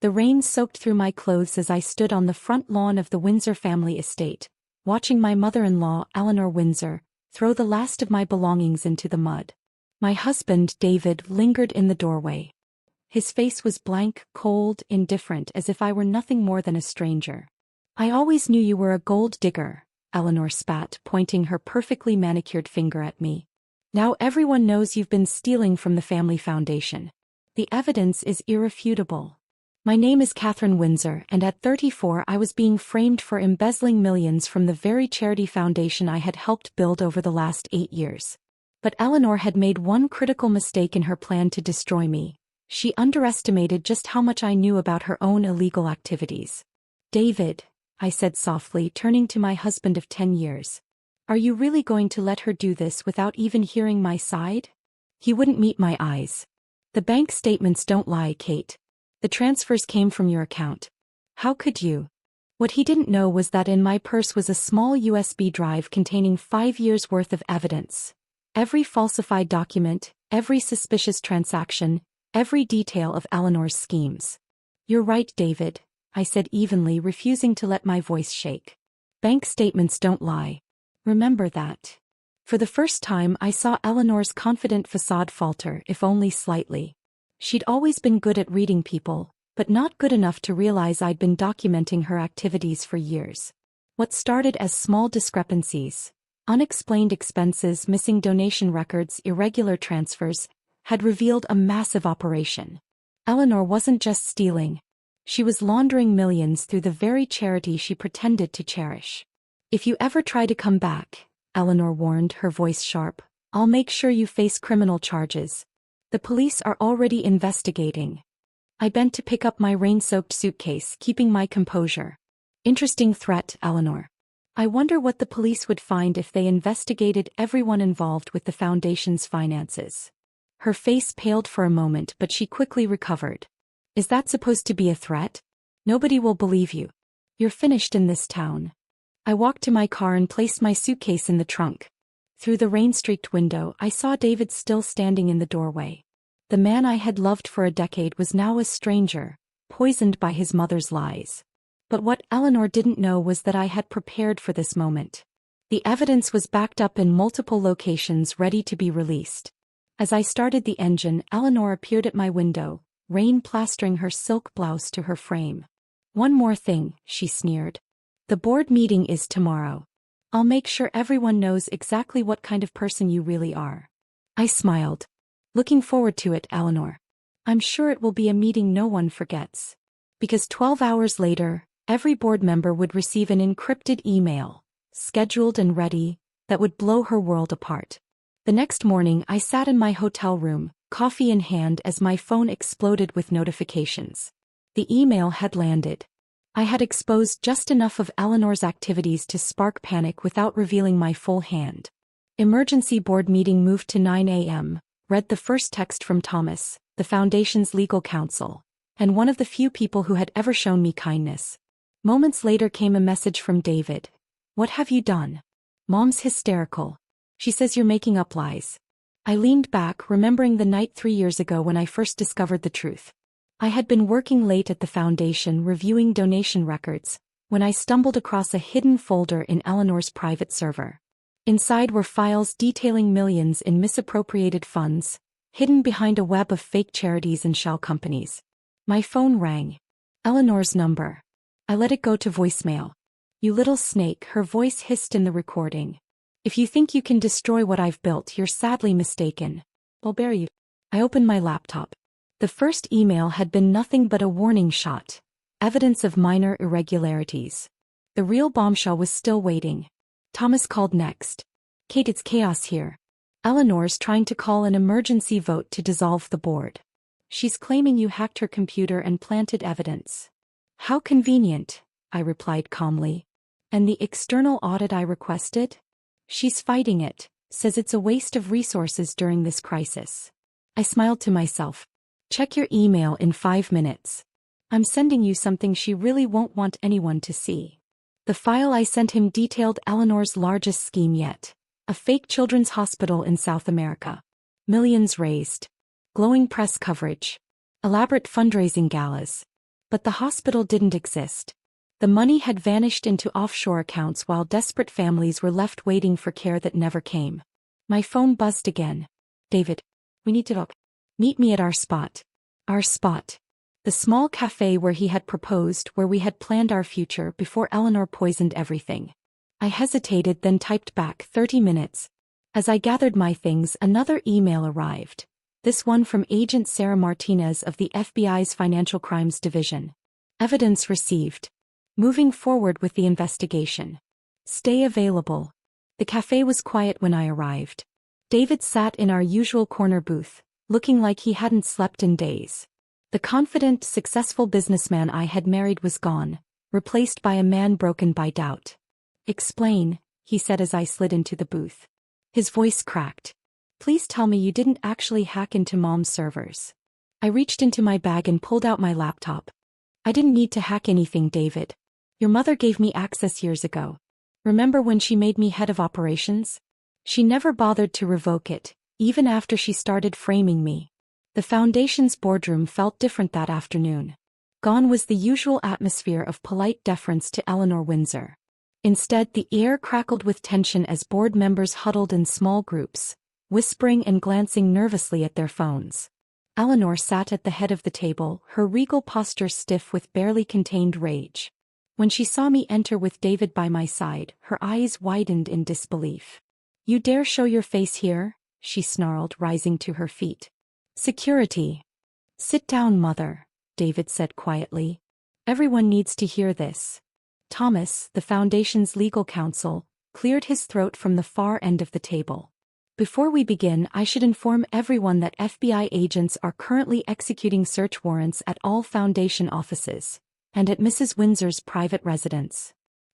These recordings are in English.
The rain soaked through my clothes as I stood on the front lawn of the Windsor Family Estate, watching my mother-in-law, Eleanor Windsor, throw the last of my belongings into the mud. My husband, David, lingered in the doorway. His face was blank, cold, indifferent, as if I were nothing more than a stranger. "I always knew you were a gold digger," Eleanor spat, pointing her perfectly manicured finger at me. "Now everyone knows you've been stealing from the family foundation. The evidence is irrefutable. My name is Katherine Windsor, and at 34 I was being framed for embezzling millions from the very charity foundation I had helped build over the last 8 years. But Eleanor had made one critical mistake in her plan to destroy me. She underestimated just how much I knew about her own illegal activities." "David," I said softly, turning to my husband of 10 years. "Are you really going to let her do this without even hearing my side?" He wouldn't meet my eyes. "The bank statements don't lie, Kate. The transfers came from your account. How could you?" What he didn't know was that in my purse was a small USB drive containing 5 years' worth of evidence. Every falsified document, every suspicious transaction, every detail of Eleanor's schemes. "You're right, David," I said evenly, refusing to let my voice shake. "Bank statements don't lie. Remember that." For the first time I saw Eleanor's confident facade falter, if only slightly. She'd always been good at reading people, but not good enough to realize I'd been documenting her activities for years. What started as small discrepancies, unexplained expenses, missing donation records, irregular transfers, had revealed a massive operation. Eleanor wasn't just stealing. She was laundering millions through the very charity she pretended to cherish. "If you ever try to come back," Eleanor warned, her voice sharp, "I'll make sure you face criminal charges. The police are already investigating." I bent to pick up my rain-soaked suitcase, keeping my composure. "Interesting threat, Eleanor. I wonder what the police would find if they investigated everyone involved with the foundation's finances." Her face paled for a moment, but she quickly recovered. "Is that supposed to be a threat? Nobody will believe you. You're finished in this town." I walked to my car and placed my suitcase in the trunk. Through the rain-streaked window, I saw David still standing in the doorway. The man I had loved for a decade was now a stranger, poisoned by his mother's lies. But what Eleanor didn't know was that I had prepared for this moment. The evidence was backed up in multiple locations, ready to be released. As I started the engine, Eleanor appeared at my window, rain plastering her silk blouse to her frame. "One more thing," she sneered. "The board meeting is tomorrow. I'll make sure everyone knows exactly what kind of person you really are." I smiled. "Looking forward to it, Eleanor. I'm sure it will be a meeting no one forgets." Because 12 hours later, every board member would receive an encrypted email, scheduled and ready, that would blow her world apart. The next morning I sat in my hotel room, coffee in hand, as my phone exploded with notifications. The email had landed. I had exposed just enough of Eleanor's activities to spark panic without revealing my full hand. "Emergency board meeting moved to 9 a.m., read the first text from Thomas, the foundation's legal counsel, and one of the few people who had ever shown me kindness. Moments later came a message from David. "What have you done? Mom's hysterical. She says you're making up lies." I leaned back, remembering the night 3 years ago when I first discovered the truth. I had been working late at the foundation reviewing donation records, when I stumbled across a hidden folder in Eleanor's private server. Inside were files detailing millions in misappropriated funds, hidden behind a web of fake charities and shell companies. My phone rang. Eleanor's number. I let it go to voicemail. "You little snake," her voice hissed in the recording. "If you think you can destroy what I've built, you're sadly mistaken. I'll bear you." I opened my laptop. The first email had been nothing but a warning shot, evidence of minor irregularities. The real bombshell was still waiting. Thomas called next. "Kate, it's chaos here. Eleanor's trying to call an emergency vote to dissolve the board. She's claiming you hacked her computer and planted evidence." "How convenient," I replied calmly. "And the external audit I requested?" "She's fighting it, says it's a waste of resources during this crisis." I smiled to myself. "Check your email in 5 minutes. I'm sending you something she really won't want anyone to see." The file I sent him detailed Eleanor's largest scheme yet. A fake children's hospital in South America. Millions raised. Glowing press coverage. Elaborate fundraising galas. But the hospital didn't exist. The money had vanished into offshore accounts while desperate families were left waiting for care that never came. My phone buzzed again. David, we need to talk. Meet me at our spot. Our spot. The small cafe where he had proposed, where we had planned our future before Eleanor poisoned everything. I hesitated, then typed back 30 minutes. As I gathered my things, another email arrived. This one from Agent Sarah Martinez of the FBI's Financial Crimes Division. Evidence received. Moving forward with the investigation. Stay available. The cafe was quiet when I arrived. David sat in our usual corner booth, looking like he hadn't slept in days. The confident, successful businessman I had married was gone, replaced by a man broken by doubt. Explain, he said as I slid into the booth. His voice cracked. Please tell me you didn't actually hack into Mom's servers. I reached into my bag and pulled out my laptop. I didn't need to hack anything, David. Your mother gave me access years ago. Remember when she made me head of operations? She never bothered to revoke it, even after she started framing me. The Foundation's boardroom felt different that afternoon. Gone was the usual atmosphere of polite deference to Eleanor Windsor. Instead, the air crackled with tension as board members huddled in small groups, whispering and glancing nervously at their phones. Eleanor sat at the head of the table, her regal posture stiff with barely contained rage. When she saw me enter with David by my side, her eyes widened in disbelief. You dare show your face here? She snarled, rising to her feet. Security. Sit down, Mother, David said quietly. Everyone needs to hear this. Thomas, the Foundation's legal counsel, cleared his throat from the far end of the table. Before we begin, I should inform everyone that FBI agents are currently executing search warrants at all Foundation offices, and at Mrs. Windsor's private residence.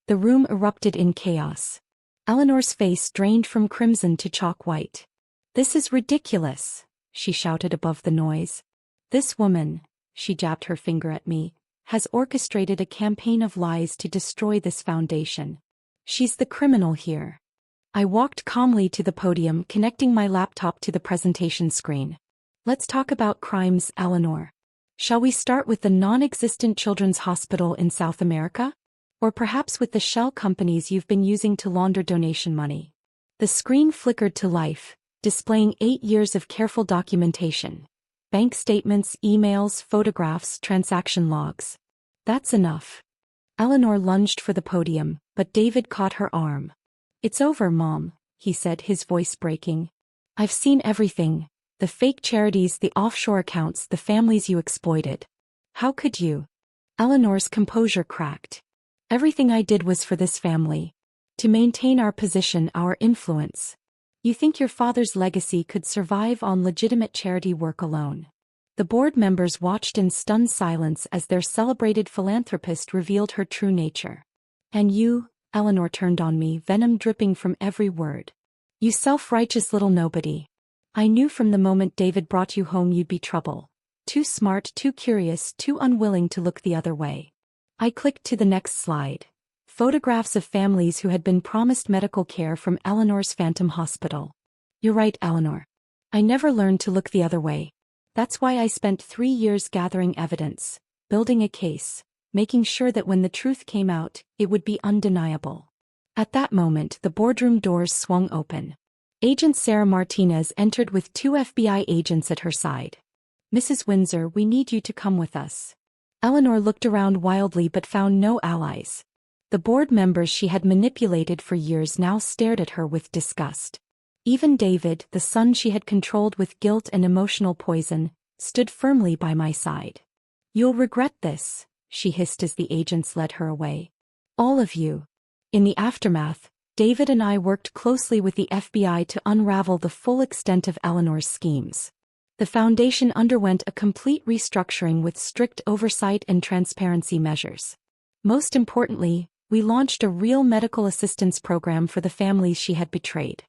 The room erupted in chaos. Eleanor's face drained from crimson to chalk white. This is ridiculous, she shouted above the noise. This woman, she jabbed her finger at me, has orchestrated a campaign of lies to destroy this foundation. She's the criminal here. I walked calmly to the podium, connecting my laptop to the presentation screen. Let's talk about crimes, Eleanor. Shall we start with the non-existent children's hospital in South America? Or perhaps with the shell companies you've been using to launder donation money? The screen flickered to life, displaying 8 years of careful documentation. Bank statements, emails, photographs, transaction logs. That's enough. Eleanor lunged for the podium, but David caught her arm. It's over, Mom, he said, his voice breaking. I've seen everything. The fake charities, the offshore accounts, the families you exploited. How could you? Eleanor's composure cracked. Everything I did was for this family. To maintain our position, our influence. You think your father's legacy could survive on legitimate charity work alone? The board members watched in stunned silence as their celebrated philanthropist revealed her true nature. And you, Eleanor turned on me, venom dripping from every word. You self-righteous little nobody. I knew from the moment David brought you home you'd be trouble. Too smart, too curious, too unwilling to look the other way. I clicked to the next slide. Photographs of families who had been promised medical care from Eleanor's Phantom Hospital. You're right, Eleanor. I never learned to look the other way. That's why I spent 3 years gathering evidence, building a case, making sure that when the truth came out, it would be undeniable. At that moment, the boardroom doors swung open. Agent Sarah Martinez entered with 2 FBI agents at her side. Mrs. Windsor, we need you to come with us. Eleanor looked around wildly but found no allies. The board members she had manipulated for years now stared at her with disgust. Even David, the son she had controlled with guilt and emotional poison, stood firmly by my side. You'll regret this, she hissed as the agents led her away. All of you. In the aftermath, David and I worked closely with the FBI to unravel the full extent of Eleanor's schemes. The foundation underwent a complete restructuring with strict oversight and transparency measures. Most importantly, we launched a real medical assistance program for the families she had betrayed.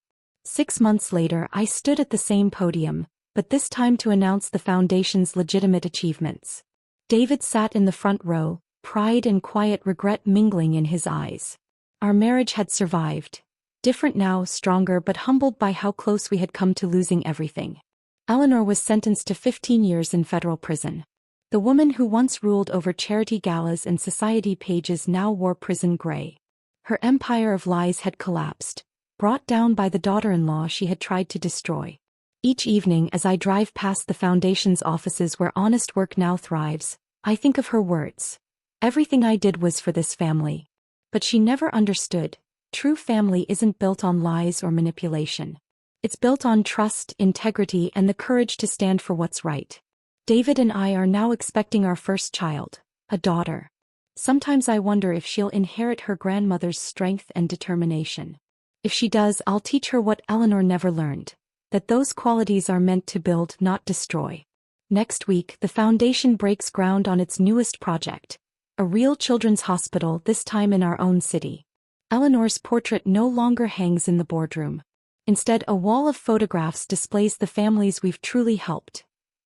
6 months later, I stood at the same podium, but this time to announce the foundation's legitimate achievements. David sat in the front row, pride and quiet regret mingling in his eyes. Our marriage had survived. Different now, stronger but humbled by how close we had come to losing everything. Eleanor was sentenced to 15 years in federal prison. The woman who once ruled over charity galas and society pages now wore prison gray. Her empire of lies had collapsed, brought down by the daughter-in-law she had tried to destroy. Each evening as I drive past the foundation's offices where honest work now thrives, I think of her words. Everything I did was for this family. But she never understood. True family isn't built on lies or manipulation. It's built on trust, integrity, and the courage to stand for what's right. David and I are now expecting our first child, a daughter. Sometimes I wonder if she'll inherit her grandmother's strength and determination. If she does, I'll teach her what Eleanor never learned, that those qualities are meant to build, not destroy. Next week, the foundation breaks ground on its newest project, a real children's hospital, this time in our own city. Eleanor's portrait no longer hangs in the boardroom. Instead, a wall of photographs displays the families we've truly helped.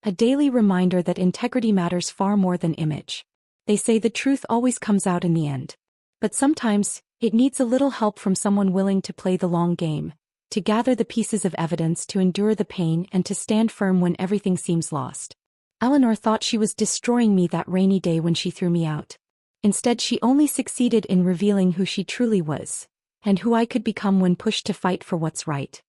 A daily reminder that integrity matters far more than image. They say the truth always comes out in the end. But sometimes, it needs a little help from someone willing to play the long game, to gather the pieces of evidence, to endure the pain, and to stand firm when everything seems lost. Eleanor thought she was destroying me that rainy day when she threw me out. Instead, she only succeeded in revealing who she truly was, and who I could become when pushed to fight for what's right.